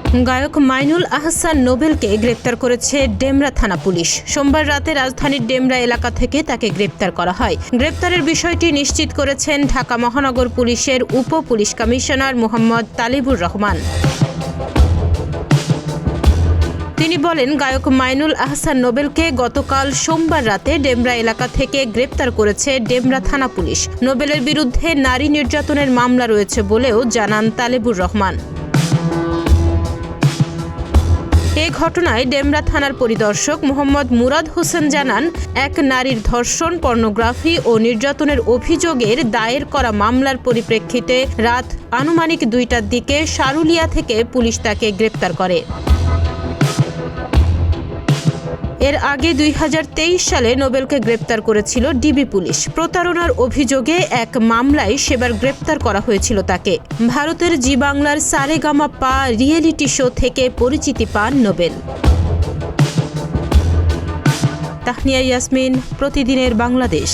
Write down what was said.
গায়ক মাইনুল আহসান নোবেলকে গ্রেপ্তার করেছে ডেমরা থানা পুলিশ। সোমবার রাতে রাজধানীর ডেমরা এলাকা থেকে তাকে গ্রেপ্তার করা হয়। গ্রেপ্তারের বিষয়টি নিশ্চিত করেছেন ঢাকা মহানগর পুলিশের উপ পুলিশ কমিশনার মোহাম্মদ তালিবুর রহমান। তিনি বলেন, গায়ক মাইনুল আহসান নোবেলকে গতকাল সোমবার রাতে ডেমরা এলাকা থেকে গ্রেপ্তার করেছে ডেমরা থানা পুলিশ। নোবেলের বিরুদ্ধে নারী নির্যাতনের মামলা রয়েছে বলেও জানান তালিবুর রহমান। এ ঘটনায় ডেমরা থানার পরিদর্শক মোহাম্মদ মুরাদ হোসেন জানান, এক নারীর ধর্ষণ, পর্নোগ্রাফি ও নির্যাতনের অভিযোগের দায়ের করা মামলার পরিপ্রেক্ষিতে রাত আনুমানিক 2টার দিকে সারুলিয়া থেকে পুলিশ তাকে গ্রেপ্তার করে। এর আগে 2023 সালে নোবেলকে গ্রেপ্তার করেছিল ডিবি পুলিশ। প্রতারণার অভিযোগে এক মামলায় সেবার গ্রেপ্তার করা হয়েছিল তাকে। ভারতের জি বাংলার সারেগামাপা রিয়েলিটি শো থেকে পরিচিতি পান নোবেল। তাহনিয়া ইয়াসমিন, প্রতিদিনের বাংলাদেশ।